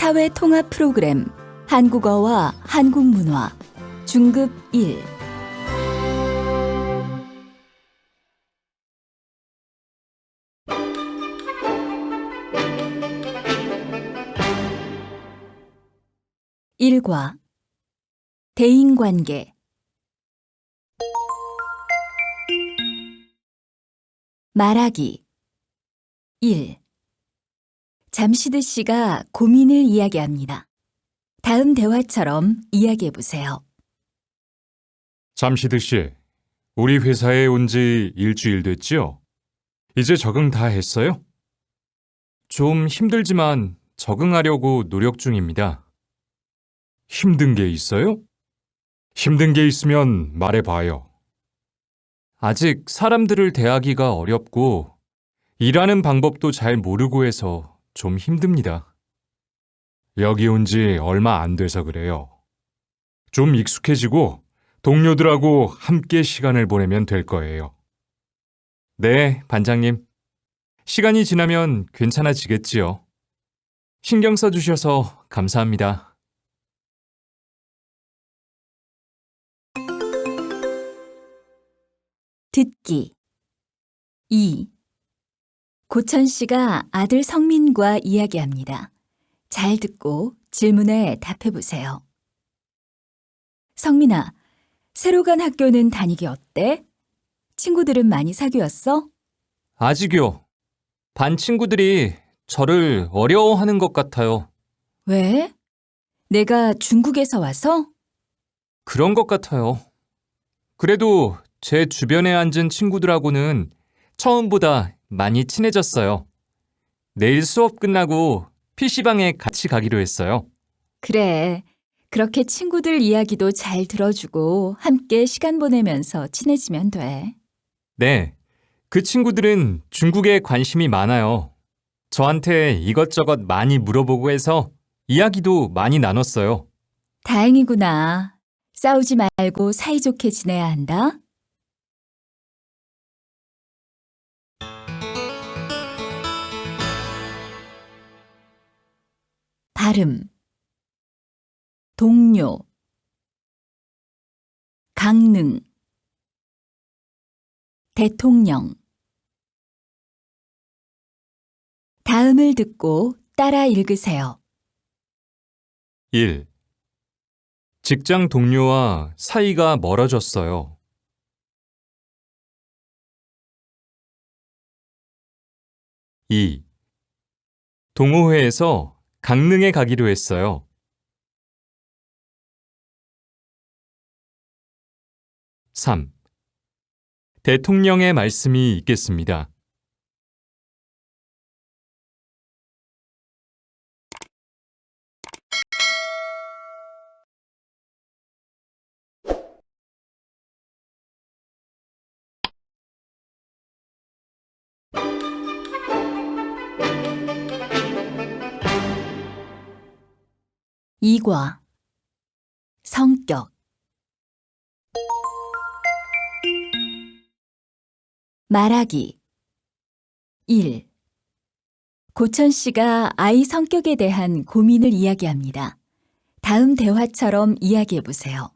사회 통합 프로그램 한국어와 한국문화 중급 1 1과 대인관계 말하기 1. 잠시드 씨가 고민을 이야기합니다. 다음 대화처럼 이야기해 보세요. 잠시드 씨, 우리 회사에 온 지 일주일 됐지요? 이제 적응 다 했어요? 좀 힘들지만 적응하려고 노력 중입니다. 힘든 게 있어요? 힘든 게 있으면 말해봐요. 아직 사람들을 대하기가 어렵고 일하는 방법도 잘 모르고 해서 좀 힘듭니다. 여기 온 지 얼마 안 돼서 그래요. 좀 익숙해지고 동료들하고 함께 시간을 보내면 될 거예요. 네, 반장님. 시간이 지나면 괜찮아지겠지요. 신경 써주셔서 감사합니다. 듣기 2. 고천 씨가 아들 성민과 이야기합니다. 잘 듣고 질문에 답해 보세요. 성민아, 새로 간 학교는 다니기 어때? 친구들은 많이 사귀었어? 아직요. 반 친구들이 저를 어려워하는 것 같아요. 왜? 내가 중국에서 와서? 그런 것 같아요. 그래도 제 주변에 앉은 친구들하고는 처음보다 많이 친해졌어요. 내일 수업 끝나고 PC방에 같이 가기로 했어요. 그래. 그렇게 친구들 이야기도 잘 들어주고 함께 시간 보내면서 친해지면 돼. 네, 그 친구들은 중국에 관심이 많아요. 저한테 이것저것 많이 물어보고 해서 이야기도 많이 나눴어요. 다행이구나. 싸우지 말고 사이좋게 지내야 한다. 발음 동료 강릉 대통령 다음을 듣고 따라 읽으세요. 1. 직장 동료와 사이가 멀어졌어요. 2. 동호회에서 강릉에 가기로 했어요. 3. 대통령의 말씀이 있겠습니다. 이과 성격 말하기 1. 고천 씨가 아이 성격에 대한 고민을 이야기합니다. 다음 대화처럼 이야기해 보세요.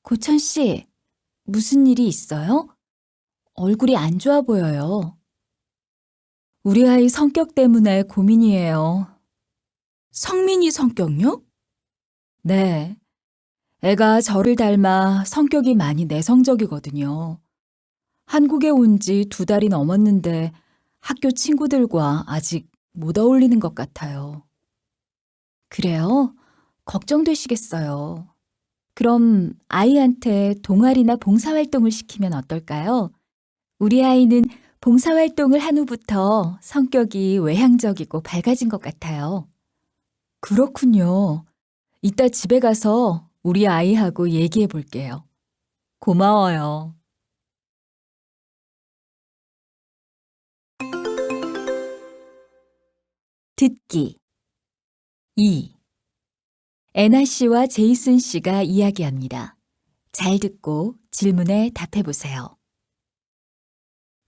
고천 씨, 무슨 일이 있어요? 얼굴이 안 좋아 보여요. 우리 아이 성격 때문에 고민이에요. 성민이 성격요? 네. 애가 저를 닮아 성격이 많이 내성적이거든요. 한국에 온 지 2달이 넘었는데 학교 친구들과 아직 못 어울리는 것 같아요. 그래요? 걱정되시겠어요. 그럼 아이한테 동아리나 봉사활동을 시키면 어떨까요? 우리 아이는 봉사활동을 한 후부터 성격이 외향적이고 밝아진 것 같아요. 그렇군요. 이따 집에 가서 우리 아이하고 얘기해 볼게요. 고마워요. 듣기 2. 애나 씨와 제이슨 씨가 이야기합니다. 잘 듣고 질문에 답해 보세요.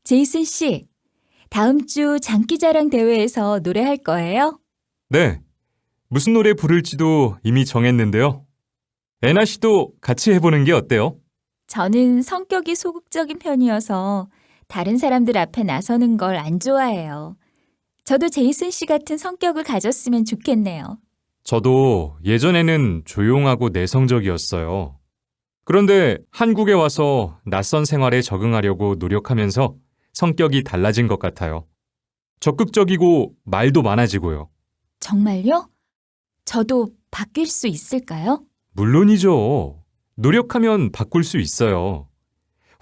제이슨 씨, 다음 주 장기자랑 대회에서 노래할 거예요? 네, 무슨 노래 부를지도 이미 정했는데요. 애나 씨도 같이 해보는 게 어때요? 저는 성격이 소극적인 편이어서 다른 사람들 앞에 나서는 걸 안 좋아해요. 저도 제이슨 씨 같은 성격을 가졌으면 좋겠네요. 저도 예전에는 조용하고 내성적이었어요. 그런데 한국에 와서 낯선 생활에 적응하려고 노력하면서 성격이 달라진 것 같아요. 적극적이고 말도 많아지고요. 정말요? 저도 바뀔 수 있을까요? 물론이죠. 노력하면 바꿀 수 있어요.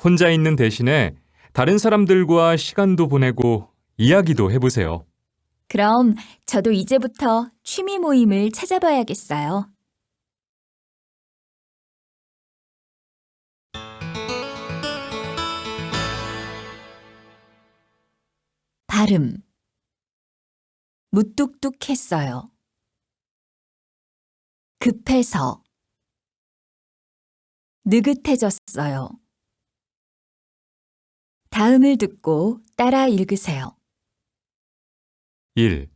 혼자 있는 대신에 다른 사람들과 시간도 보내고 이야기도 해보세요. 그럼 저도 이제부터 취미 모임을 찾아봐야겠어요. 발음. 무뚝뚝했어요. 급해서. 느긋해졌어요. 다음을 듣고 따라 읽으세요. 1.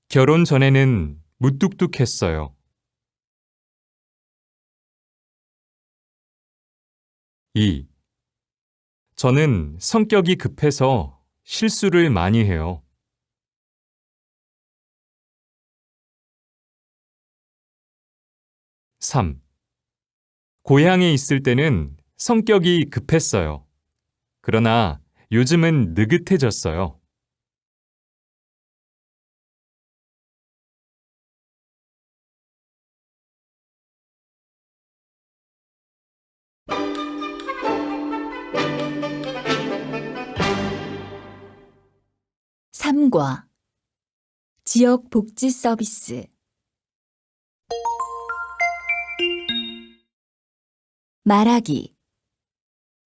결혼 전에는 무뚝뚝했어요. 2. 저는 성격이 급해서 실수를 많이 해요. 3. 고향에 있을 때는 성격이 급했어요. 그러나 요즘은 느긋해졌어요. 삼과 지역 복지 서비스. 말하기.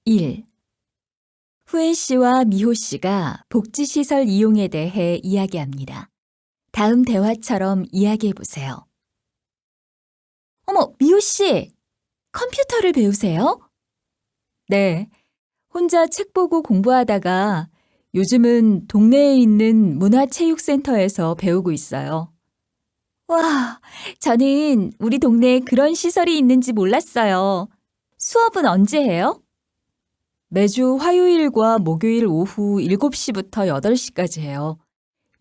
1. 후엔 씨와 미호 씨가 복지시설 이용에 대해 이야기합니다. 다음 대화처럼 이야기해 보세요. 어머, 미호 씨! 컴퓨터를 배우세요? 네. 혼자 책 보고 공부하다가 요즘은 동네에 있는 문화체육센터에서 배우고 있어요. 와, 저는 우리 동네에 그런 시설이 있는지 몰랐어요. 수업은 언제 해요? 매주 화요일과 목요일 오후 7시부터 8시까지 해요.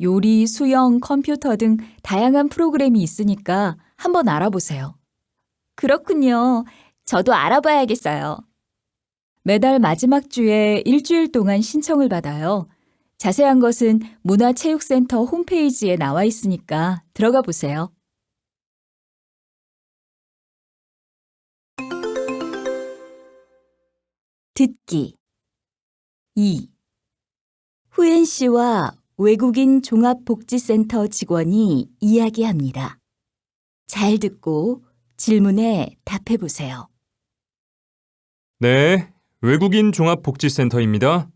요리, 수영, 컴퓨터 등 다양한 프로그램이 있으니까 한번 알아보세요. 그렇군요. 저도 알아봐야겠어요. 매달 마지막 주에 일주일 동안 신청을 받아요. 자세한 것은 문화체육센터 홈페이지에 나와 있으니까 들어가 보세요. 듣기. 2. 후엔 씨와 외국인 종합복지센터 직원이 이야기합니다. 잘 듣고 질문에 답해 보세요. 네, 외국인 종합복지센터입니다.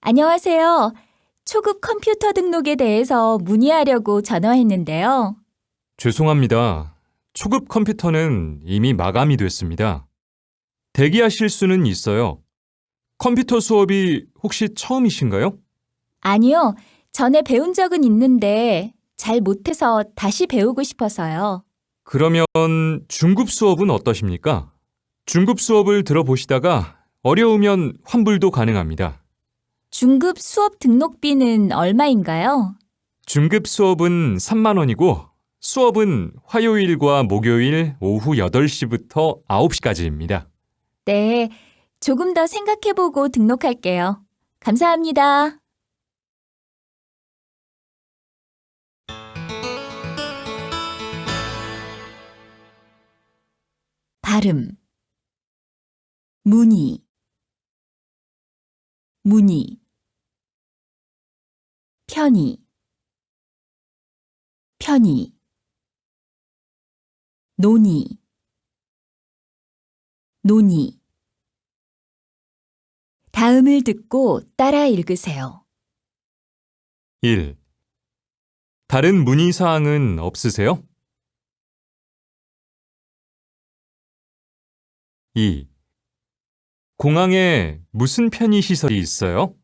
안녕하세요. 초급 컴퓨터 등록에 대해서 문의하려고 전화했는데요. 죄송합니다. 초급 컴퓨터는 이미 마감이 됐습니다. 대기하실 수는 있어요. 컴퓨터 수업이 혹시 처음이신가요? 아니요. 전에 배운 적은 있는데 잘 못해서 다시 배우고 싶어서요. 그러면 중급 수업은 어떠십니까? 중급 수업을 들어보시다가 어려우면 환불도 가능합니다. 중급 수업 등록비는 얼마인가요? 중급 수업은 3만 원이고 수업은 화요일과 목요일 오후 8시부터 9시까지입니다. 네, 조금 더 생각해보고 등록할게요. 감사합니다. 발음. 문의. 문의. 편의. 편의. 논의. 논의. 다음을 듣고 따라 읽으세요. 1. 다른 문의사항은 없으세요? 2. 공항에 무슨 편의시설이 있어요?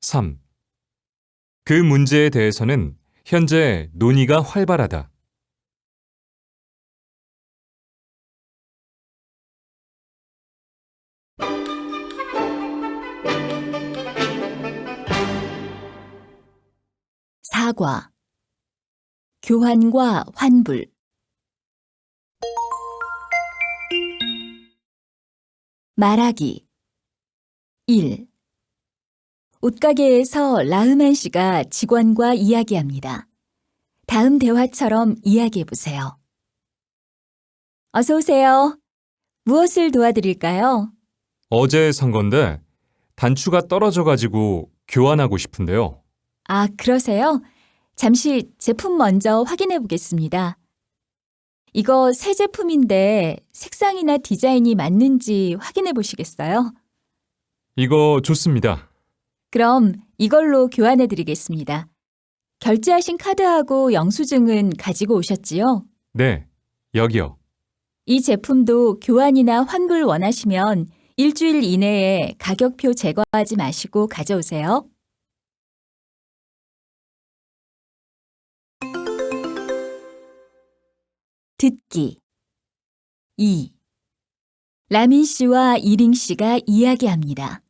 3. 그 문제에 대해서는 현재 논의가 활발하다. 4과 교환과 환불. 말하기. 1. 옷가게에서 라흐만 씨가 직원과 이야기합니다. 다음 대화처럼 이야기해 보세요. 어서 오세요. 무엇을 도와드릴까요? 어제 산 건데 단추가 떨어져가지고 교환하고 싶은데요. 아, 그러세요? 잠시 제품 먼저 확인해 보겠습니다. 이거 새 제품인데 색상이나 디자인이 맞는지 확인해 보시겠어요? 이거 좋습니다. 그럼 이걸로 교환해 드리겠습니다. 결제하신 카드하고 영수증은 가지고 오셨지요? 네, 여기요. 이 제품도 교환이나 환불 원하시면 일주일 이내에 가격표 제거하지 마시고 가져오세요. 듣기. 2. 라민 씨와 이링 씨가 이야기합니다.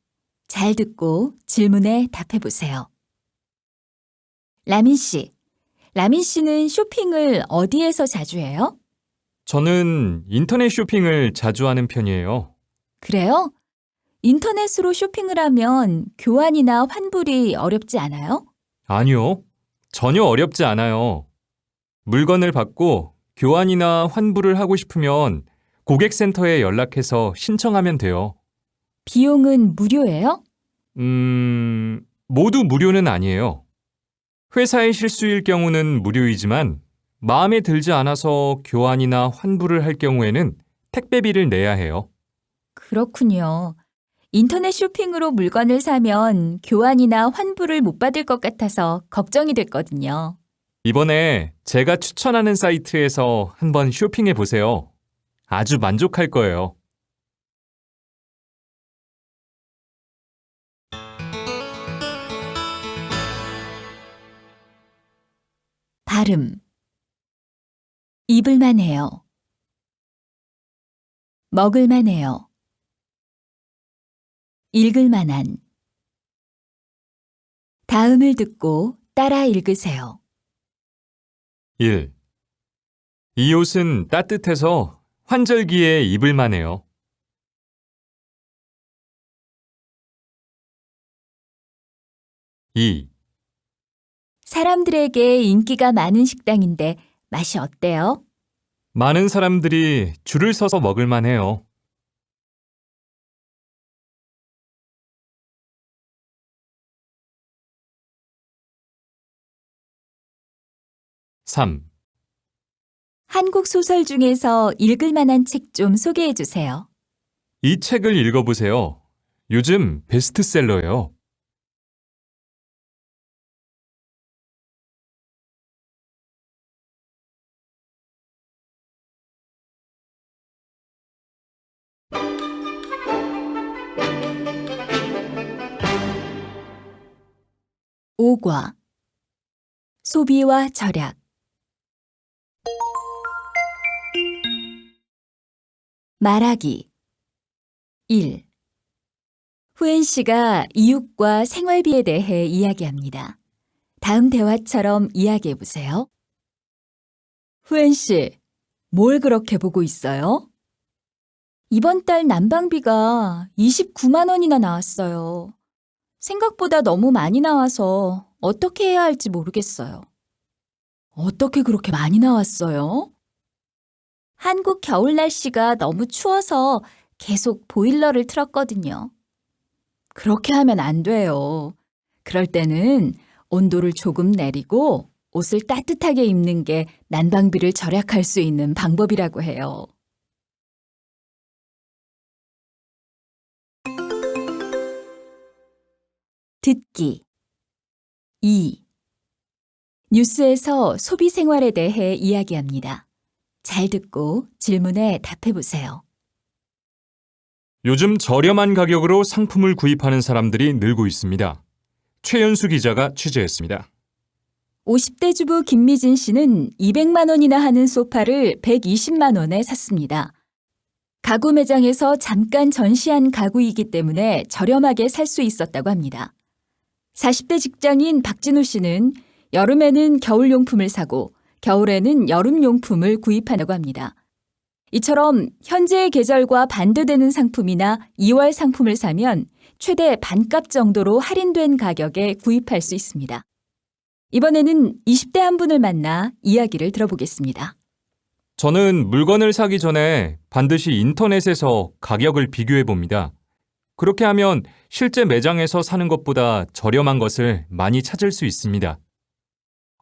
잘 듣고 질문에 답해 보세요. 라민 씨는 쇼핑을 어디에서 자주 해요? 저는 인터넷 쇼핑을 자주 하는 편이에요. 그래요? 인터넷으로 쇼핑을 하면 교환이나 환불이 어렵지 않아요? 아니요, 전혀 어렵지 않아요. 물건을 받고 교환이나 환불을 하고 싶으면 고객센터에 연락해서 신청하면 돼요. 비용은 무료예요? 모두 무료는 아니에요. 회사의 실수일 경우는 무료이지만 마음에 들지 않아서 교환이나 환불을 할 경우에는 택배비를 내야 해요. 그렇군요. 인터넷 쇼핑으로 물건을 사면 교환이나 환불을 못 받을 것 같아서 걱정이 됐거든요. 이번에 제가 추천하는 사이트에서 한번 쇼핑해 보세요. 아주 만족할 거예요. 발음. 입을만 해요. 먹을만 해요. 읽을만한. 다음을 듣고 따라 읽으세요. 1. 이 옷은 따뜻해서 환절기에 입을 만해요. 2. 사람들에게 인기가 많은 식당인데 맛이 어때요? 많은 사람들이 줄을 서서 먹을 만해요. 3. 한국 소설 중에서 읽을 만한 책 좀 소개해 주세요. 이 책을 읽어보세요. 요즘 베스트셀러예요. 5과 소비와 절약. 말하기. 1. 후엔 씨가 이웃과 생활비에 대해 이야기합니다. 다음 대화처럼 이야기해 보세요. 후엔 씨, 뭘 그렇게 보고 있어요? 이번 달 난방비가 29만 원이나 나왔어요. 생각보다 너무 많이 나와서 어떻게 해야 할지 모르겠어요. 어떻게 그렇게 많이 나왔어요? 한국 겨울 날씨가 너무 추워서 계속 보일러를 틀었거든요. 그렇게 하면 안 돼요. 그럴 때는 온도를 조금 내리고 옷을 따뜻하게 입는 게 난방비를 절약할 수 있는 방법이라고 해요. 듣기. 2. 뉴스에서 소비 생활에 대해 이야기합니다. 잘 듣고 질문에 답해 보세요. 요즘 저렴한 가격으로 상품을 구입하는 사람들이 늘고 있습니다. 최연수 기자가 취재했습니다. 50대 주부 김미진 씨는 200만 원이나 하는 소파를 120만 원에 샀습니다. 가구 매장에서 잠깐 전시한 가구이기 때문에 저렴하게 살 수 있었다고 합니다. 40대 직장인 박진우 씨는 여름에는 겨울용품을 사고 겨울에는 여름용품을 구입한다고 합니다. 이처럼 현재의 계절과 반대되는 상품이나 2월 상품을 사면 최대 반값 정도로 할인된 가격에 구입할 수 있습니다. 이번에는 20대 한 분을 만나 이야기를 들어보겠습니다. 저는 물건을 사기 전에 반드시 인터넷에서 가격을 비교해 봅니다. 그렇게 하면 실제 매장에서 사는 것보다 저렴한 것을 많이 찾을 수 있습니다.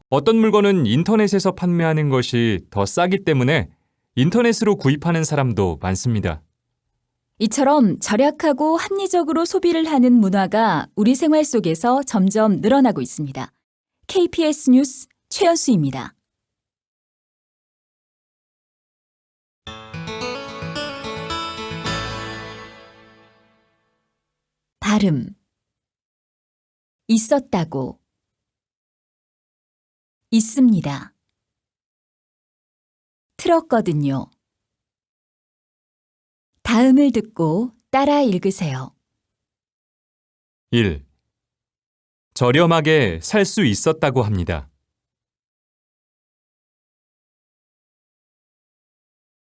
어떤 물건은 인터넷에서 판매하는 것이 더 싸기 때문에 인터넷으로 구입하는 사람도 많습니다. 이처럼 절약하고 합리적으로 소비를 하는 문화가 우리 생활 속에서 점점 늘어나고 있습니다. KBS 뉴스 최연수입니다. 발음 있었다고 있습니다. 틀었거든요. 다음을 듣고 따라 읽으세요. 1. 저렴하게 살 수 있었다고 합니다.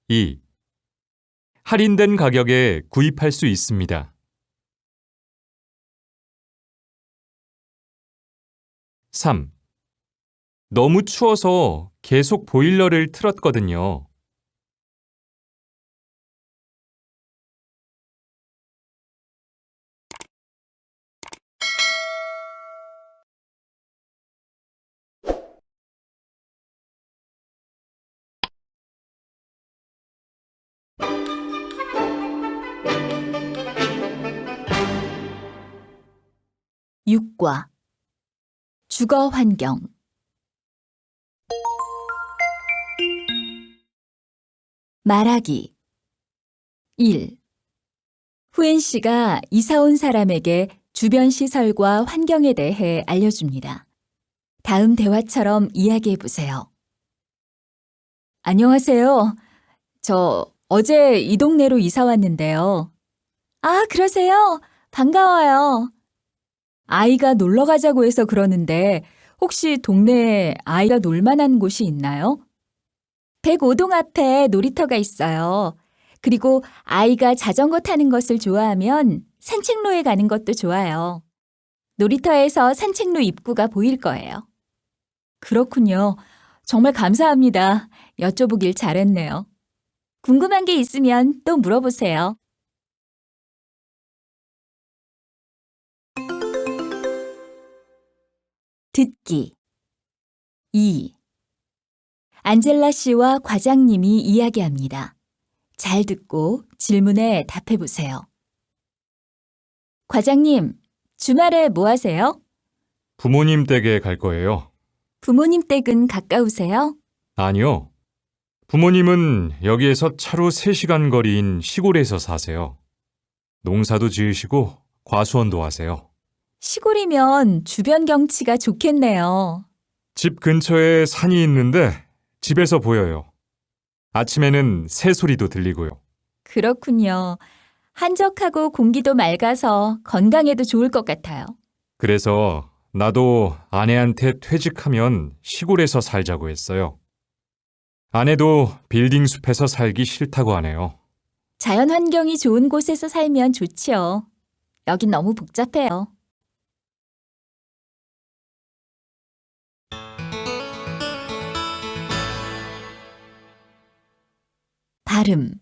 2. 할인된 가격에 구입할 수 있습니다. 3. 너무 추워서 계속 보일러를 틀었거든요. 6과 주거 환경 말하기 1. 후엔 씨가 이사 온 사람에게 주변 시설과 환경에 대해 알려줍니다. 다음 대화처럼 이야기해 보세요. 안녕하세요. 저 어제 이 동네로 이사 왔는데요. 아, 그러세요? 반가워요. 아이가 놀러 가자고 해서 그러는데 혹시 동네에 아이가 놀 만한 곳이 있나요? 105동 앞에 놀이터가 있어요. 그리고 아이가 자전거 타는 것을 좋아하면 산책로에 가는 것도 좋아요. 놀이터에서 산책로 입구가 보일 거예요. 그렇군요. 정말 감사합니다. 여쭤보길 잘했네요. 궁금한 게 있으면 또 물어보세요. 듣기 2. 안젤라 씨와 과장님이 이야기합니다. 잘 듣고 질문에 답해 보세요. 과장님, 주말에 뭐 하세요? 부모님 댁에 갈 거예요. 부모님 댁은 가까우세요? 아니요. 부모님은 여기에서 차로 3시간 거리인 시골에서 사세요. 농사도 지으시고 과수원도 하세요. 시골이면 주변 경치가 좋겠네요. 집 근처에 산이 있는데 집에서 보여요. 아침에는 새 소리도 들리고요. 그렇군요. 한적하고 공기도 맑아서 건강에도 좋을 것 같아요. 그래서 나도 아내한테 퇴직하면 시골에서 살자고 했어요. 아내도 빌딩 숲에서 살기 싫다고 하네요. 자연 환경이 좋은 곳에서 살면 좋지요. 여긴 너무 복잡해요. 발음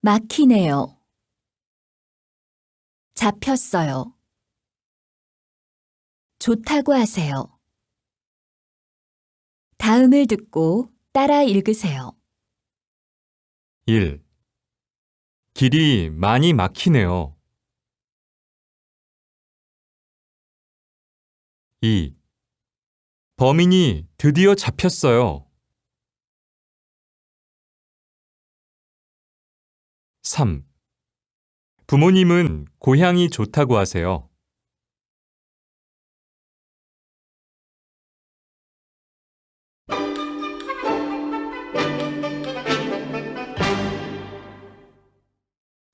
막히네요. 잡혔어요. 좋다고 하세요. 다음을 듣고 따라 읽으세요. 1. 길이 많이 막히네요. 2. 범인이 드디어 잡혔어요. 3. 부모님은 고향이 좋다고 하세요.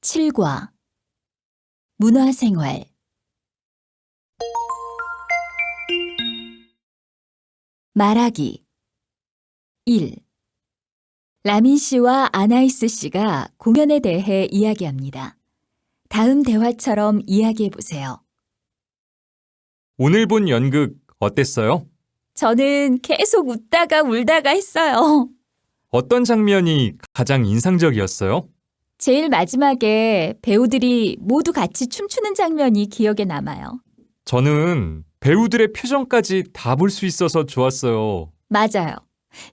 7과 문화생활 말하기 1. 라민 씨와 아나이스 씨가 공연에 대해 이야기합니다. 다음 대화처럼 이야기해 보세요. 오늘 본 연극 어땠어요? 저는 계속 웃다가 울다가 했어요. 어떤 장면이 가장 인상적이었어요? 제일 마지막에 배우들이 모두 같이 춤추는 장면이 기억에 남아요. 저는 배우들의 표정까지 다 볼 수 있어서 좋았어요. 맞아요.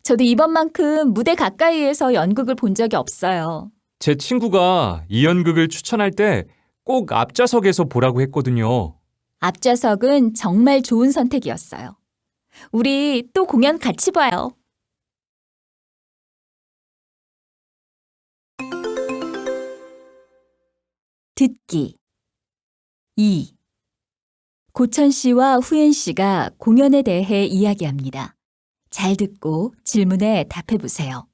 저도 이번만큼 무대 가까이에서 연극을 본 적이 없어요. 제 친구가 이 연극을 추천할 때 꼭 앞좌석에서 보라고 했거든요. 앞좌석은 정말 좋은 선택이었어요. 우리 또 공연 같이 봐요. 듣기 2. 고천 씨와 후엔 씨가 공연에 대해 이야기합니다. 잘 듣고 질문에 답해 보세요.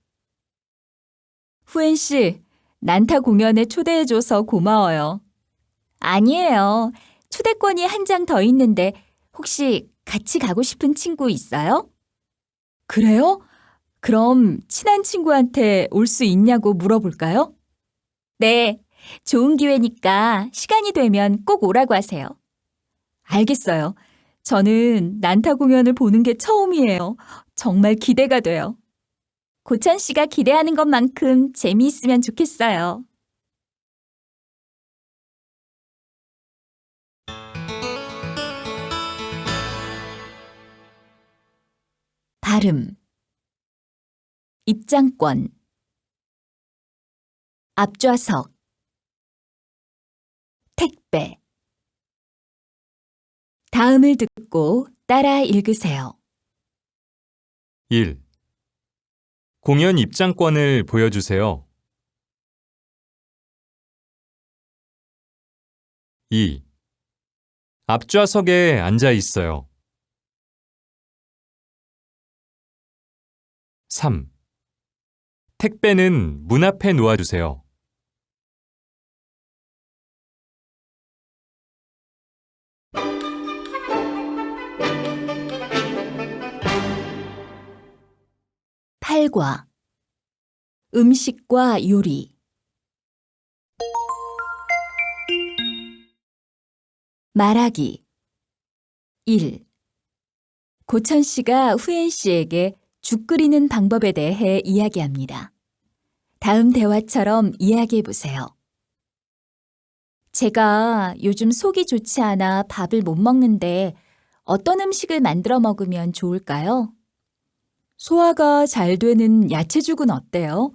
후엔 씨, 난타 공연에 초대해줘서 고마워요. 아니에요. 초대권이 한 장 더 있는데 혹시 같이 가고 싶은 친구 있어요? 그래요? 그럼 친한 친구한테 올 수 있냐고 물어볼까요? 네, 좋은 기회니까 시간이 되면 꼭 오라고 하세요. 알겠어요. 저는 난타 공연을 보는 게 처음이에요. 정말 기대가 돼요. 고찬 씨가 기대하는 것만큼 재미있으면 좋겠어요. 발음 입장권 앞좌석 택배 다음을 듣고 따라 읽으세요. 1. 공연 입장권을 보여주세요. 2. 앞좌석에 앉아 있어요. 3. 택배는 문 앞에 놓아주세요. 8과 음식과 요리 말하기 1. 고천 씨가 후엔 씨에게 죽 끓이는 방법에 대해 이야기합니다. 다음 대화처럼 이야기해 보세요. 제가 요즘 속이 좋지 않아 밥을 못 먹는데 어떤 음식을 만들어 먹으면 좋을까요? 소화가 잘 되는 야채죽은 어때요?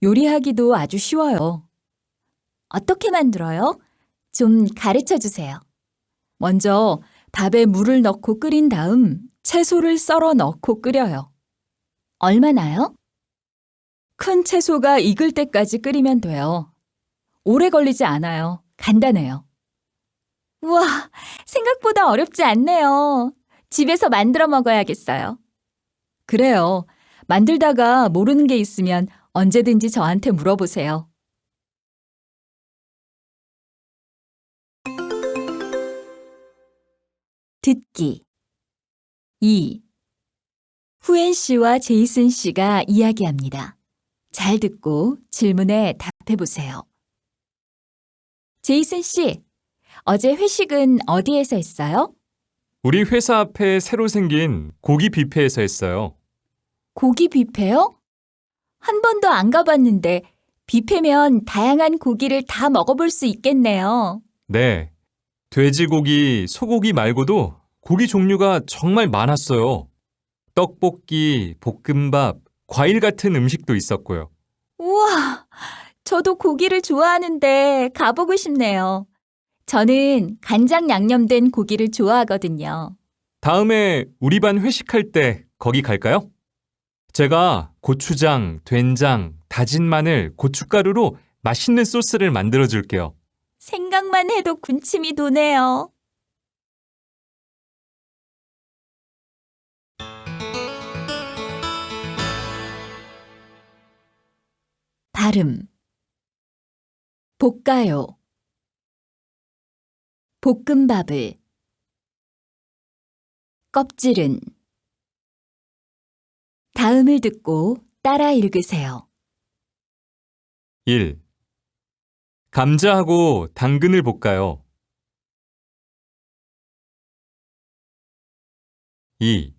요리하기도 아주 쉬워요. 어떻게 만들어요? 좀 가르쳐 주세요. 먼저 밥에 물을 넣고 끓인 다음 채소를 썰어 넣고 끓여요. 얼마나요? 큰 채소가 익을 때까지 끓이면 돼요. 오래 걸리지 않아요. 간단해요. 우와, 생각보다 어렵지 않네요. 집에서 만들어 먹어야겠어요. 그래요. 만들다가 모르는 게 있으면 언제든지 저한테 물어보세요. 듣기 2. 후엔 씨와 제이슨 씨가 이야기합니다. 잘 듣고 질문에 답해 보세요. 제이슨 씨, 어제 회식은 어디에서 했어요? 우리 회사 앞에 새로 생긴 고기 뷔페에서 했어요. 고기 뷔페요? 한 번도 안 가봤는데 뷔페면 다양한 고기를 다 먹어볼 수 있겠네요. 네. 돼지고기, 소고기 말고도 고기 종류가 정말 많았어요. 떡볶이, 볶음밥, 과일 같은 음식도 있었고요. 우와, 저도 고기를 좋아하는데 가보고 싶네요. 저는 간장 양념된 고기를 좋아하거든요. 다음에 우리 반 회식할 때 거기 갈까요? 제가 고추장, 된장, 다진 마늘, 고춧가루로 맛있는 소스를 만들어 줄게요. 생각만 해도 군침이 도네요. 발음 볶아요. 볶음밥을. 껍질은. 다음을 듣고 따라 읽으세요. 1. 감자하고 당근을 볶아요. 2.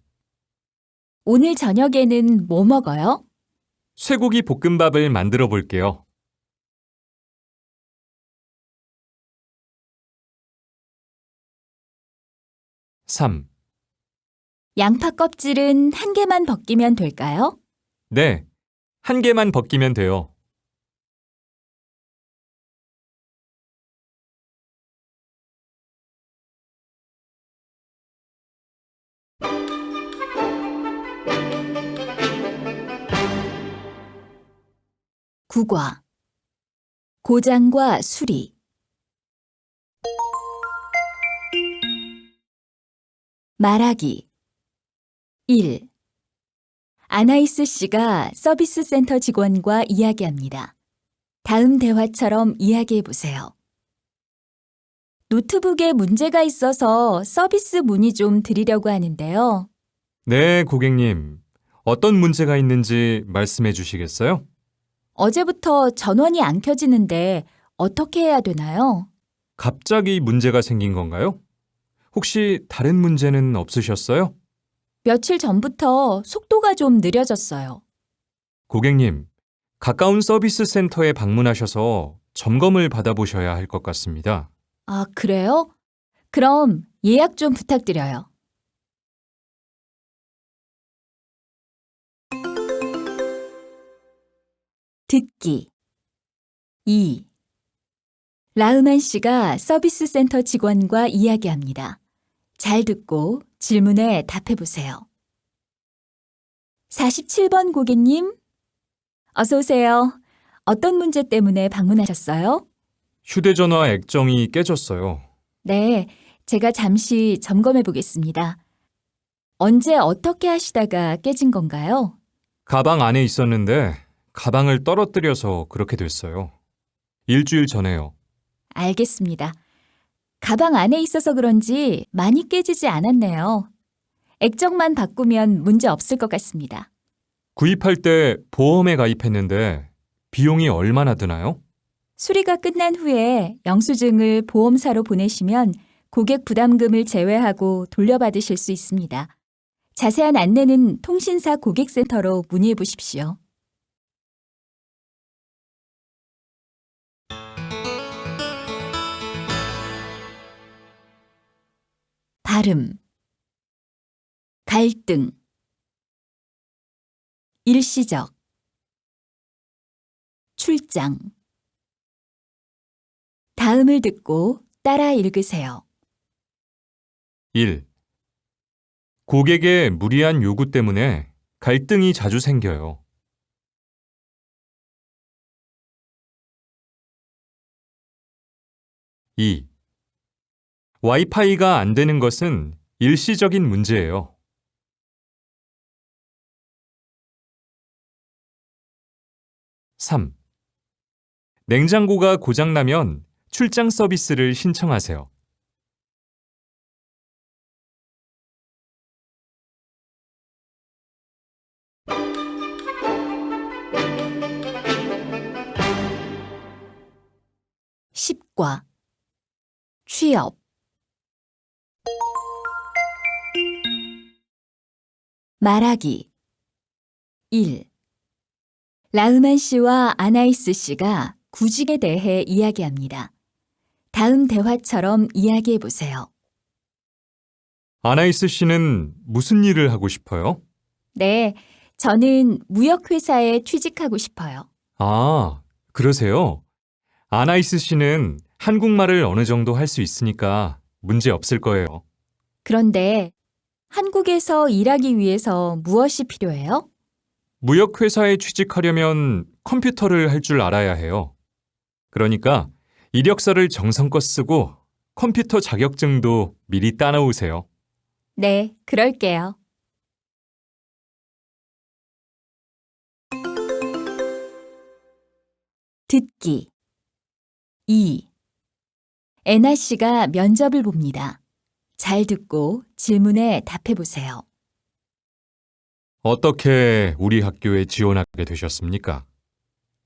오늘 저녁에는 뭐 먹어요? 쇠고기 볶음밥을 만들어 볼게요. 3. 양파 껍질은 한 개만 벗기면 될까요? 네, 한 개만 벗기면 돼요. 9과. 고장과 수리. 말하기. 1. 아나이스 씨가 서비스 센터 직원과 이야기합니다. 다음 대화처럼 이야기해 보세요. 노트북에 문제가 있어서 서비스 문의 좀 드리려고 하는데요. 네, 고객님. 어떤 문제가 있는지 말씀해 주시겠어요? 어제부터 전원이 안 켜지는데 어떻게 해야 되나요? 갑자기 문제가 생긴 건가요? 혹시 다른 문제는 없으셨어요? 며칠 전부터 속도가 좀 느려졌어요. 고객님, 가까운 서비스 센터에 방문하셔서 점검을 받아보셔야 할 것 같습니다. 아, 그래요? 그럼 예약 좀 부탁드려요. 듣기. 2. 라흐만 씨가 서비스 센터 직원과 이야기합니다. 잘 듣고 질문에 답해 보세요. 47번 고객님, 어서 오세요. 어떤 문제 때문에 방문하셨어요? 휴대전화 액정이 깨졌어요. 네, 제가 잠시 점검해 보겠습니다. 언제 어떻게 하시다가 깨진 건가요? 가방 안에 있었는데 가방을 떨어뜨려서 그렇게 됐어요. 일주일 전에요. 알겠습니다. 가방 안에 있어서 그런지 많이 깨지지 않았네요. 액정만 바꾸면 문제 없을 것 같습니다. 구입할 때 보험에 가입했는데 비용이 얼마나 드나요? 수리가 끝난 후에 영수증을 보험사로 보내시면 고객 부담금을 제외하고 돌려받으실 수 있습니다. 자세한 안내는 통신사 고객센터로 문의해 보십시오. 발음. 갈등. 일시적. 출장. 다음을 듣고 따라 읽으세요. 1. 고객의 무리한 요구 때문에 갈등이 자주 생겨요. 2. 와이파이가 안 되는 것은 일시적인 문제예요. 3. 냉장고가 고장나면 출장 서비스를 신청하세요. 10과. 취업. 말하기. 1. 라흐만 씨와 아나이스 씨가 구직에 대해 이야기합니다. 다음 대화처럼 이야기해 보세요. 아나이스 씨는 무슨 일을 하고 싶어요? 네, 저는 무역회사에 취직하고 싶어요. 아, 그러세요? 아나이스 씨는 한국말을 어느 정도 할 수 있으니까 문제 없을 거예요. 그런데 한국에서 일하기 위해서 무엇이 필요해요? 무역회사에 취직하려면 컴퓨터를 할 줄 알아야 해요. 그러니까 이력서를 정성껏 쓰고 컴퓨터 자격증도 미리 따놓으세요. 네, 그럴게요. 듣기. 2. 애나 씨가 면접을 봅니다. 잘 듣고 질문에 답해 보세요. 어떻게 우리 학교에 지원하게 되셨습니까?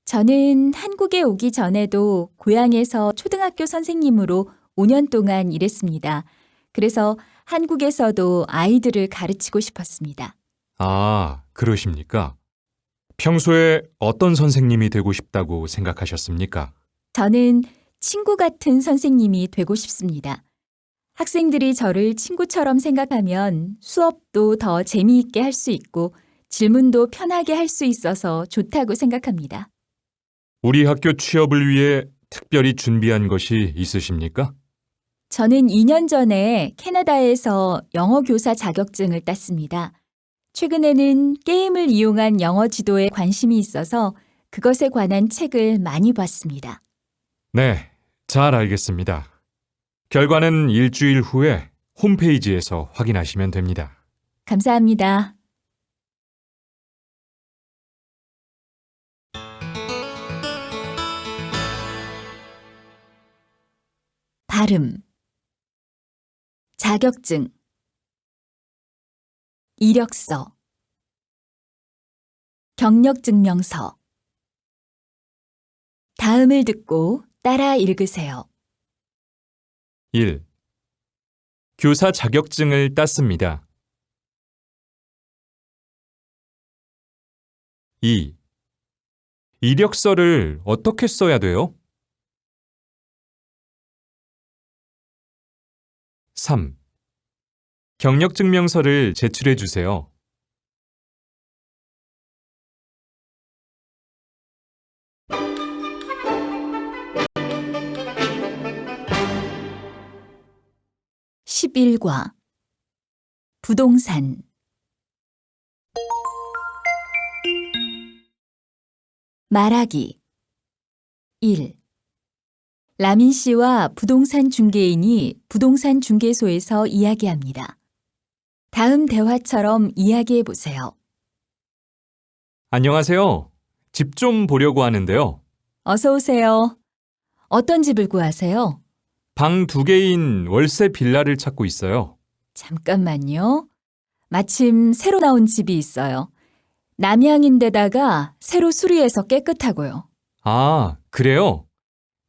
저는 한국에 오기 전에도 고향에서 초등학교 선생님으로 5년 동안 일했습니다. 그래서 한국에서도 아이들을 가르치고 싶었습니다. 아, 그러십니까? 평소에 어떤 선생님이 되고 싶다고 생각하셨습니까? 저는 친구 같은 선생님이 되고 싶습니다. 학생들이 저를 친구처럼 생각하면 수업도 더 재미있게 할 수 있고 질문도 편하게 할 수 있어서 좋다고 생각합니다. 우리 학교 취업을 위해 특별히 준비한 것이 있으십니까? 저는 2년 전에 캐나다에서 영어 교사 자격증을 땄습니다. 최근에는 게임을 이용한 영어 지도에 관심이 있어서 그것에 관한 책을 많이 봤습니다. 네, 잘 알겠습니다. 결과는 일주일 후에 홈페이지에서 확인하시면 됩니다. 감사합니다. 발음, 자격증, 이력서, 경력증명서. 다음을 듣고 따라 읽으세요. 1. 교사 자격증을 땄습니다. 2. 이력서를 어떻게 써야 돼요? 3. 경력증명서를 제출해 주세요. 11과 부동산 말하기 1. 라민 씨와 부동산 중개인이 부동산 중개소에서 이야기합니다. 다음 대화처럼 이야기해 보세요. 안녕하세요. 집 좀 보려고 하는데요. 어서 오세요. 어떤 집을 구하세요? 방 2개인 월세 빌라를 찾고 있어요. 잠깐만요. 마침 새로 나온 집이 있어요. 남향인데다가 새로 수리해서 깨끗하고요. 아, 그래요?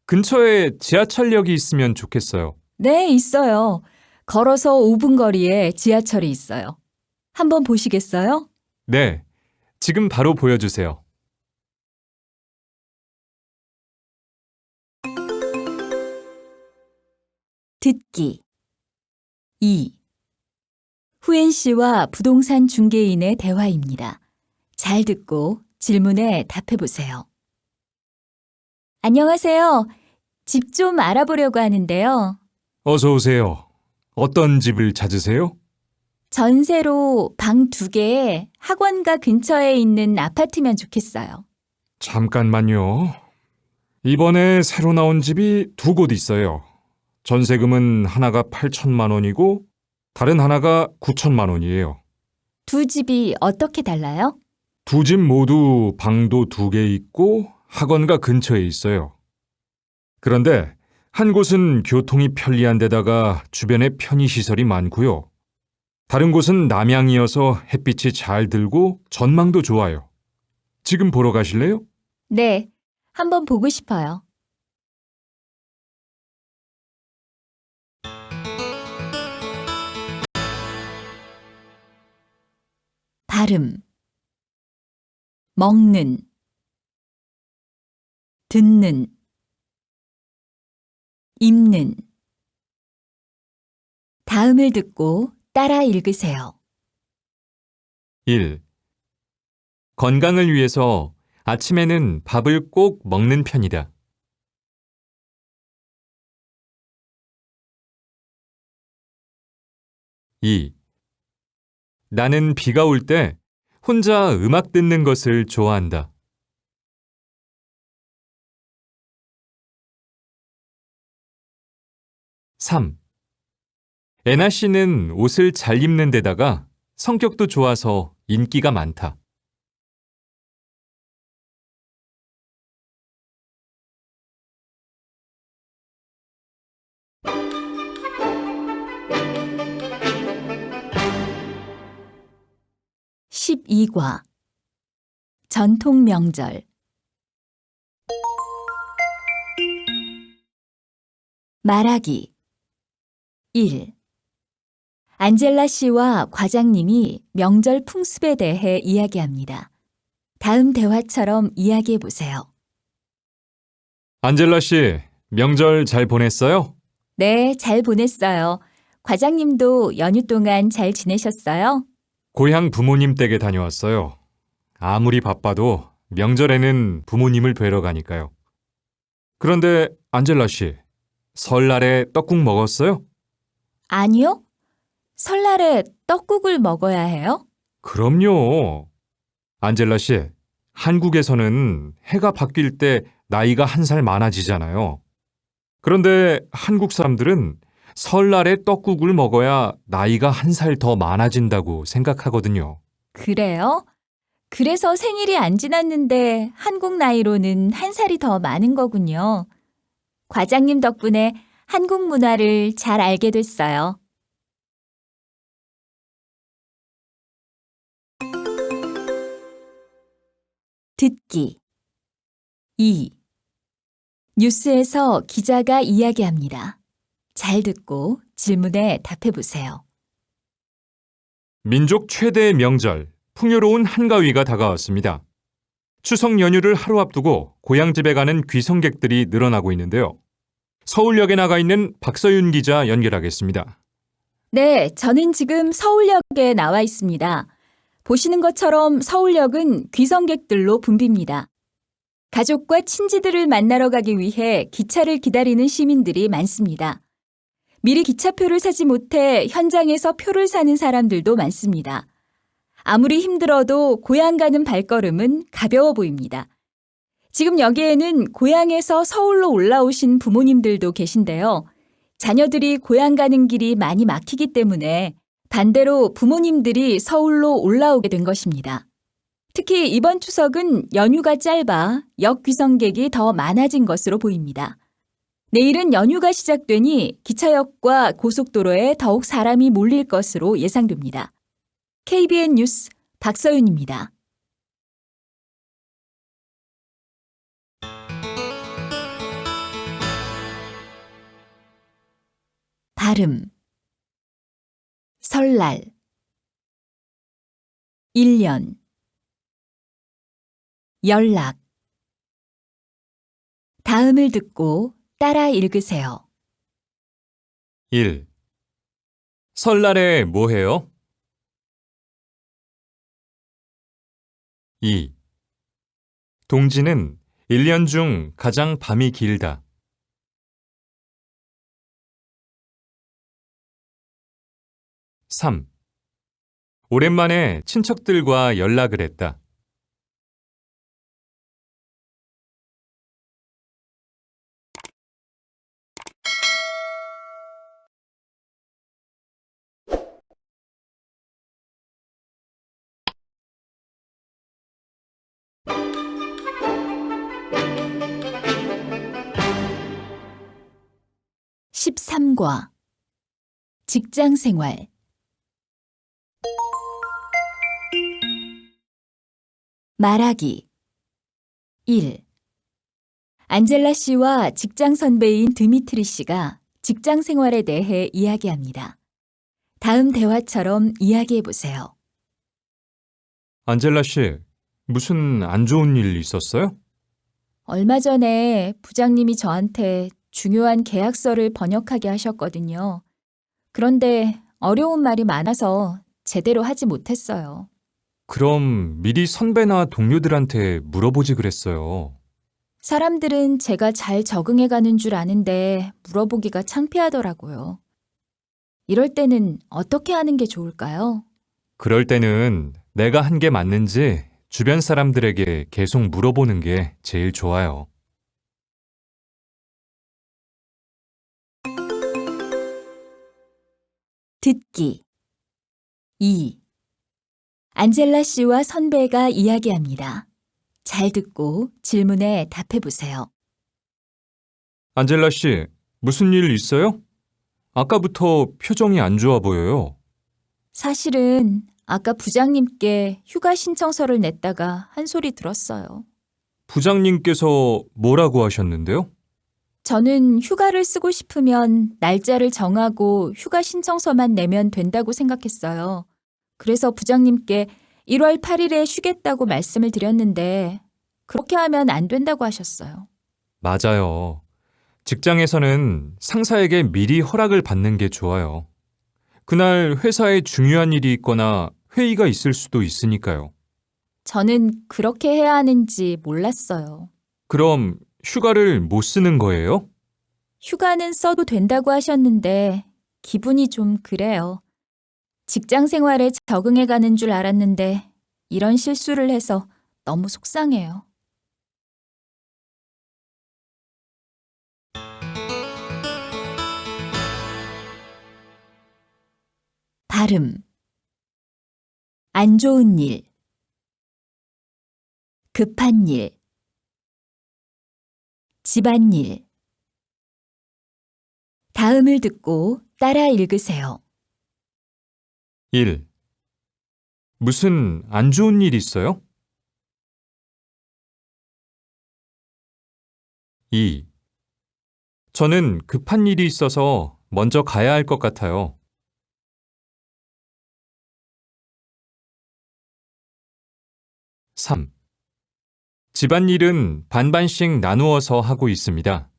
근처에 지하철역이 있으면 좋겠어요. 네, 있어요. 걸어서 5분 거리에 지하철이 있어요. 한번 보시겠어요? 네, 지금 바로 보여주세요. 듣기 2. 후엔 씨와 부동산 중개인의 대화입니다. 잘 듣고 질문에 답해 보세요. 안녕하세요. 집 좀 알아보려고 하는데요. 어서 오세요. 어떤 집을 찾으세요? 전세로 방 2개에 학원가 근처에 있는 아파트면 좋겠어요. 잠깐만요. 이번에 새로 나온 집이 2곳 있어요. 전세금은 하나가 8천만 원이고 다른 하나가 9천만 원이에요. 두 집이 어떻게 달라요? 두 집 모두 방도 2개 있고 학원가 근처에 있어요. 그런데 한 곳은 교통이 편리한 데다가 주변에 편의시설이 많고요. 다른 곳은 남향이어서 햇빛이 잘 들고 전망도 좋아요. 지금 보러 가실래요? 네, 한번 보고 싶어요. 발음 먹는 듣는 입는 다음을 듣고 따라 읽으세요. 1. 건강을 위해서 아침에는 밥을 꼭 먹는 편이다. 2. 나는 비가 올 때 혼자 음악 듣는 것을 좋아한다. 3. 애나 씨는 옷을 잘 입는 데다가 성격도 좋아서 인기가 많다. (12과) 전통 명절. 말하기. 1. 안젤라 씨와 과장님이 명절 풍습에 대해 이야기합니다. 다음 대화처럼 이야기해 보세요. 안젤라 씨, 명절 잘 보냈어요? 네, 잘 보냈어요. 과장님도 연휴 동안 잘 지내셨어요? 고향 부모님 댁에 다녀왔어요. 아무리 바빠도 명절에는 부모님을 뵈러 가니까요. 그런데 안젤라 씨, 설날에 떡국 먹었어요? 아니요. 설날에 떡국을 먹어야 해요? 그럼요. 안젤라 씨, 한국에서는 해가 바뀔 때 나이가 한 살 많아지잖아요. 그런데 한국 사람들은 설날에 떡국을 먹어야 나이가 한 살 더 많아진다고 생각하거든요. 그래요? 그래서 생일이 안 지났는데 한국 나이로는 한 살이 더 많은 거군요. 과장님 덕분에 한국 문화를 잘 알게 됐어요. 듣기. 2. 뉴스에서 기자가 이야기합니다. 잘 듣고 질문에 답해 보세요. 민족 최대의 명절, 풍요로운 한가위가 다가왔습니다. 추석 연휴를 하루 앞두고 고향집에 가는 귀성객들이 늘어나고 있는데요. 서울역에 나가 있는 박서윤 기자 연결하겠습니다. 네, 저는 지금 서울역에 나와 있습니다. 보시는 것처럼 서울역은 귀성객들로 붐빕니다. 가족과 친지들을 만나러 가기 위해 기차를 기다리는 시민들이 많습니다. 미리 기차표를 사지 못해 현장에서 표를 사는 사람들도 많습니다. 아무리 힘들어도 고향 가는 발걸음은 가벼워 보입니다. 지금 여기에는 고향에서 서울로 올라오신 부모님들도 계신데요. 자녀들이 고향 가는 길이 많이 막히기 때문에 반대로 부모님들이 서울로 올라오게 된 것입니다. 특히 이번 추석은 연휴가 짧아 역귀성객이 더 많아진 것으로 보입니다. 내일은 연휴가 시작되니 기차역과 고속도로에 더욱 사람이 몰릴 것으로 예상됩니다. KBN 뉴스 박서윤입니다. 발음. 설날. 1년. 연락. 다음을 듣고 따라 읽으세요. 1. 설날에 뭐 해요? 2. 동지는 1년 중 가장 밤이 길다. 3. 오랜만에 친척들과 연락을 했다. 13과 직장 생활. 말하기. 1. 안젤라 씨와 직장 선배인 드미트리 씨가 직장 생활에 대해 이야기합니다. 다음 대화처럼 이야기해 보세요. 안젤라 씨, 무슨 안 좋은 일 있었어요? 얼마 전에 부장님이 저한테 중요한 계약서를 번역하게 하셨거든요. 그런데 어려운 말이 많아서 제대로 하지 못했어요. 그럼 미리 선배나 동료들한테 물어보지 그랬어요. 사람들은 제가 잘 적응해 가는 줄 아는데 물어보기가 창피하더라고요. 이럴 때는 어떻게 하는 게 좋을까요? 그럴 때는 내가 한 게 맞는지 주변 사람들에게 계속 물어보는 게 제일 좋아요. 듣기. 2. 안젤라 씨와 선배가 이야기합니다. 잘 듣고 질문에 답해 보세요. 안젤라 씨, 무슨 일 있어요? 아까부터 표정이 안 좋아 보여요. 사실은 아까 부장님께 휴가 신청서를 냈다가 한 소리 들었어요. 부장님께서 뭐라고 하셨는데요? 저는 휴가를 쓰고 싶으면 날짜를 정하고 휴가 신청서만 내면 된다고 생각했어요. 그래서 부장님께 1월 8일에 쉬겠다고 말씀을 드렸는데 그렇게 하면 안 된다고 하셨어요. 맞아요. 직장에서는 상사에게 미리 허락을 받는 게 좋아요. 그날 회사에 중요한 일이 있거나 회의가 있을 수도 있으니까요. 저는 그렇게 해야 하는지 몰랐어요. 그럼 휴가를 못 쓰는 거예요? 휴가는 써도 된다고 하셨는데 기분이 좀 그래요. 직장 생활에 적응해 가는 줄 알았는데 이런 실수를 해서 너무 속상해요. 발음. 안 좋은 일. 급한 일. 집안일. 다음을 듣고 따라 읽으세요. 1. 무슨 안 좋은 일 있어요? 2. 저는 급한 일이 있어서 먼저 가야 할 것 같아요. 3. 집안일은 반반씩 나누어서 하고 있습니다.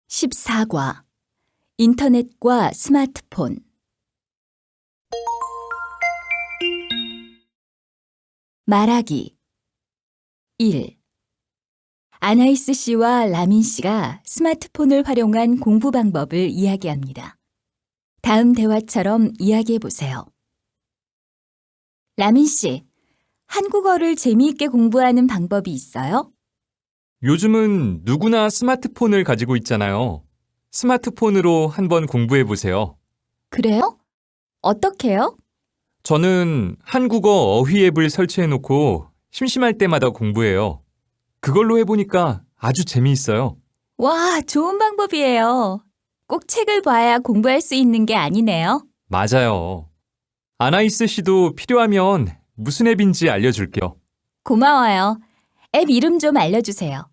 14과 인터넷과 스마트폰. 말하기. 1. 아나이스 씨와 라민 씨가 스마트폰을 활용한 공부 방법을 이야기합니다. 다음 대화처럼 이야기해 보세요. 라민 씨, 한국어를 재미있게 공부하는 방법이 있어요? 요즘은 누구나 스마트폰을 가지고 있잖아요. 스마트폰으로 한번 공부해 보세요. 그래요? 어떻게요? 저는 한국어 어휘 앱을 설치해 놓고 심심할 때마다 공부해요. 그걸로 해보니까 아주 재미있어요. 와, 좋은 방법이에요. 꼭 책을 봐야 공부할 수 있는 게 아니네요. 맞아요. 아나이스 씨도 필요하면 무슨 앱인지 알려줄게요. 고마워요. 앱 이름 좀 알려주세요.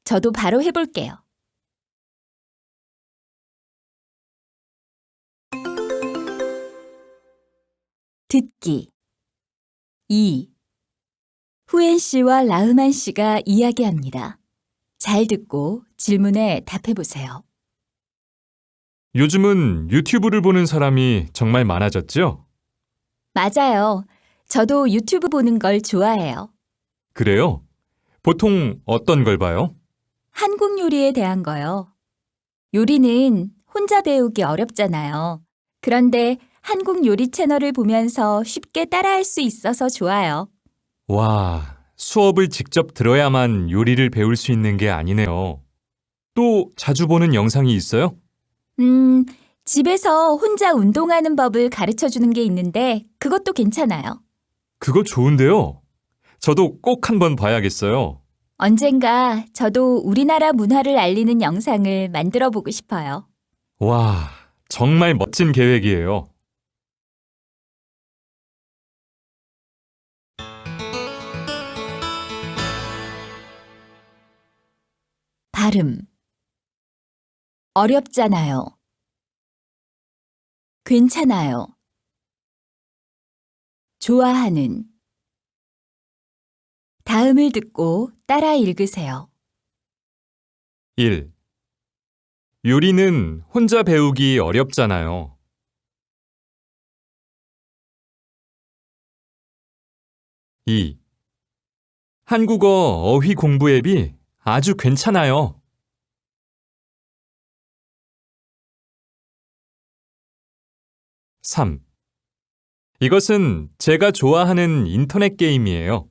저도 바로 해볼게요. 듣기. 2. 후엔 씨와 라흐만 씨가 이야기합니다. 잘 듣고 질문에 답해 보세요. 요즘은 유튜브를 보는 사람이 정말 많아졌죠? 맞아요. 저도 유튜브 보는 걸 좋아해요. 그래요? 보통 어떤 걸 봐요? 한국 요리에 대한 거요. 요리는 혼자 배우기 어렵잖아요. 그런데 한국 요리 채널을 보면서 쉽게 따라할 수 있어서 좋아요. 와, 수업을 직접 들어야만 요리를 배울 수 있는 게 아니네요. 또 자주 보는 영상이 있어요? 집에서 혼자 운동하는 법을 가르쳐 주는 게 있는데 그것도 괜찮아요. 그거 좋은데요. 저도 꼭 한번 봐야겠어요. 언젠가 저도 우리나라 문화를 알리는 영상을 만들어 보고 싶어요. 와, 정말 멋진 계획이에요. 발음. 어렵잖아요. 괜찮아요. 좋아하는. 다음을 듣고 따라 읽으세요. 1. 요리는 혼자 배우기 어렵잖아요. 2. 한국어 어휘 공부 앱이 아주 괜찮아요. 3. 이것은 제가 좋아하는 인터넷 게임이에요.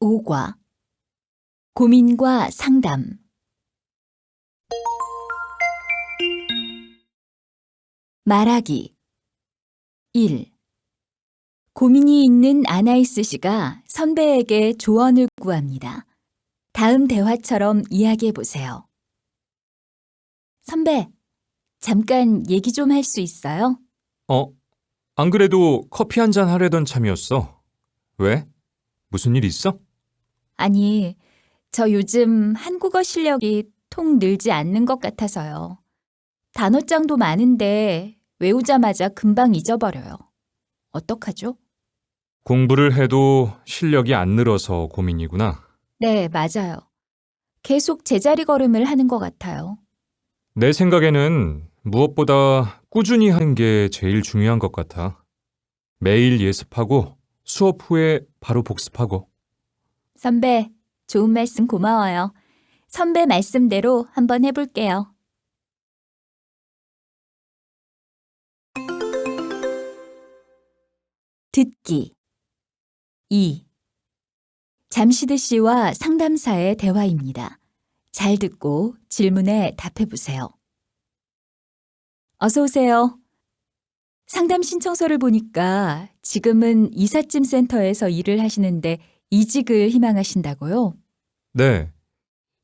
15과 고민과 상담 말하기 1. 고민이 있는 아나이스 씨가 선배에게 조언을 구합니다. 다음 대화처럼 이야기해 보세요. 선배, 잠깐 얘기 좀 할 수 있어요? 안 그래도 커피 한 잔 하려던 참이었어. 왜? 무슨 일 있어? 아니, 저 요즘 한국어 실력이 통 늘지 않는 것 같아서요. 단어장도 많은데 외우자마자 금방 잊어버려요. 어떡하죠? 공부를 해도 실력이 안 늘어서 고민이구나. 네, 맞아요. 계속 제자리 걸음을 하는 것 같아요. 내 생각에는 무엇보다 꾸준히 하는 게 제일 중요한 것 같아. 매일 예습하고 수업 후에 바로 복습하고. 선배, 좋은 말씀 고마워요. 선배 말씀대로 한번 해볼게요. 듣기 2. 잠시드 씨와 상담사의 대화입니다. 잘 듣고 질문에 답해 보세요. 어서 오세요. 상담 신청서를 보니까 지금은 이삿짐 센터에서 일을 하시는데 이직을 희망하신다고요? 네.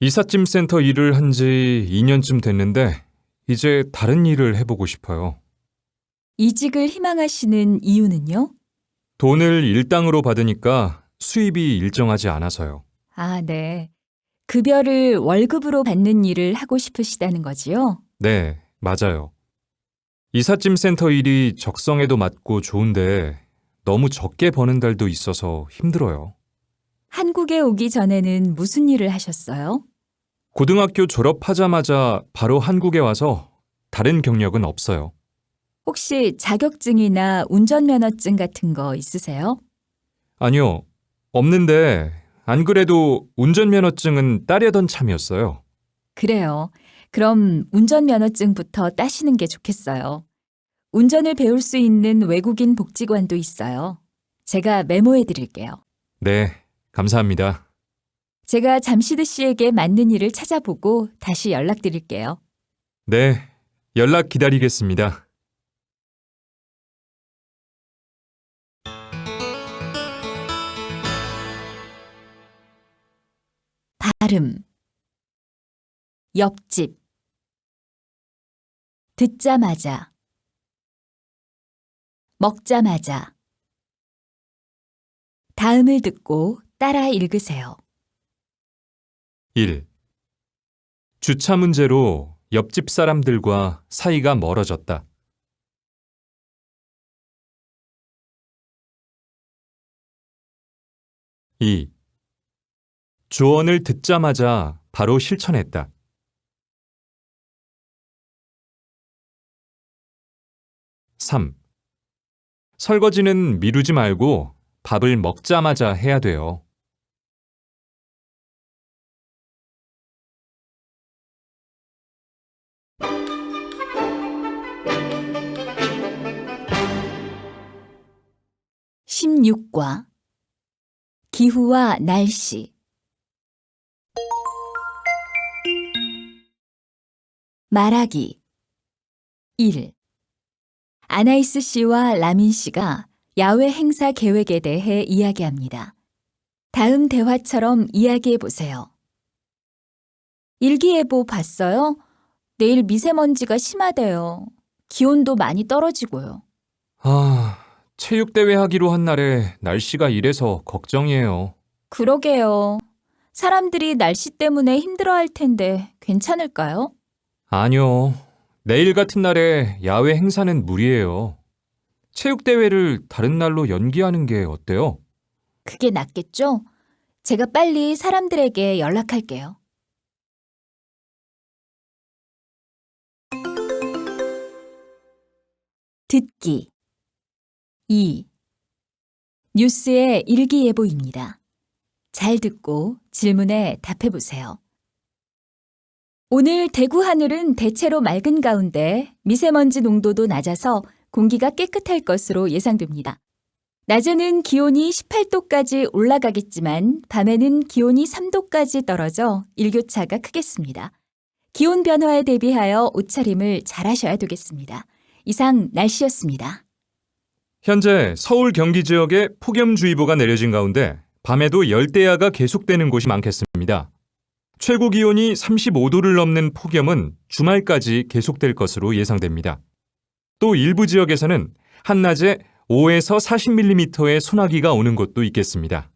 이삿짐 센터 일을 한 지 2년쯤 됐는데 이제 다른 일을 해보고 싶어요. 이직을 희망하시는 이유는요? 돈을 일당으로 받으니까 수입이 일정하지 않아서요. 아, 네. 급여를 월급으로 받는 일을 하고 싶으시다는 거지요? 네, 맞아요. 이삿짐 센터 일이 적성에도 맞고 좋은데 너무 적게 버는 달도 있어서 힘들어요. 한국에 오기 전에는 무슨 일을 하셨어요? 고등학교 졸업하자마자 바로 한국에 와서 다른 경력은 없어요. 혹시 자격증이나 운전면허증 같은 거 있으세요? 아니요, 없는데 안 그래도 운전면허증은 따려던 참이었어요. 그래요. 그럼 운전면허증부터 따시는 게 좋겠어요. 운전을 배울 수 있는 외국인 복지관도 있어요. 제가 메모해 드릴게요. 네, 감사합니다. 제가 잠시드 씨에게 맞는 일을 찾아보고 다시 연락드릴게요. 네, 연락 기다리겠습니다. 발음 옆집 듣자마자 먹자마자 다음을 듣고 따라 읽으세요. 1. 주차 문제로 옆집 사람들과 사이가 멀어졌다. 2. 조언을 듣자마자 바로 실천했다. 3. 설거지는 미루지 말고 밥을 먹자마자 해야 돼요. 16과 기후와 날씨 말하기 1. 아나이스 씨와 라민 씨가 야외 행사 계획에 대해 이야기합니다. 다음 대화처럼 이야기해 보세요. 일기예보 봤어요? 내일 미세먼지가 심하대요. 기온도 많이 떨어지고요. 체육대회 하기로 한 날에 날씨가 이래서 걱정이에요. 그러게요. 사람들이 날씨 때문에 힘들어할 텐데 괜찮을까요? 아니요. 내일 같은 날에 야외 행사는 무리예요. 체육대회를 다른 날로 연기하는 게 어때요? 그게 낫겠죠? 제가 빨리 사람들에게 연락할게요. 듣기 2. 뉴스의 일기예보입니다. 잘 듣고 질문에 답해 보세요. 오늘 대구 하늘은 대체로 맑은 가운데 미세먼지 농도도 낮아서 공기가 깨끗할 것으로 예상됩니다. 낮에는 기온이 18도까지 올라가겠지만 밤에는 기온이 3도까지 떨어져 일교차가 크겠습니다. 기온 변화에 대비하여 옷차림을 잘 하셔야 되겠습니다. 이상 날씨였습니다. 현재 서울 경기 지역에 폭염주의보가 내려진 가운데 밤에도 열대야가 계속되는 곳이 많겠습니다. 최고 기온이 35도를 넘는 폭염은 주말까지 계속될 것으로 예상됩니다. 또 일부 지역에서는 한낮에 5에서 40mm의 소나기가 오는 곳도 있겠습니다.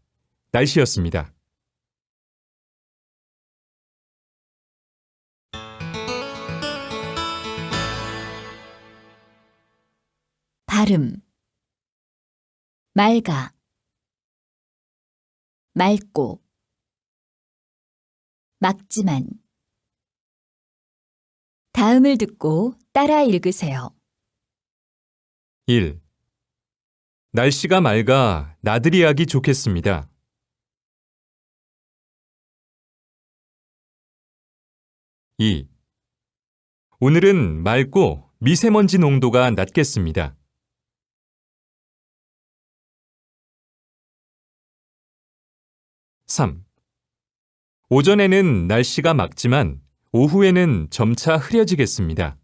날씨였습니다. 발음 맑아 맑고 막지만 다음을 듣고 따라 읽으세요. 1. 날씨가 맑아 나들이 하기 좋겠습니다. 2. 오늘은 맑고 미세먼지 농도가 낮겠습니다. 3. 오전에는 날씨가 맑지만 오후에는 점차 흐려지겠습니다.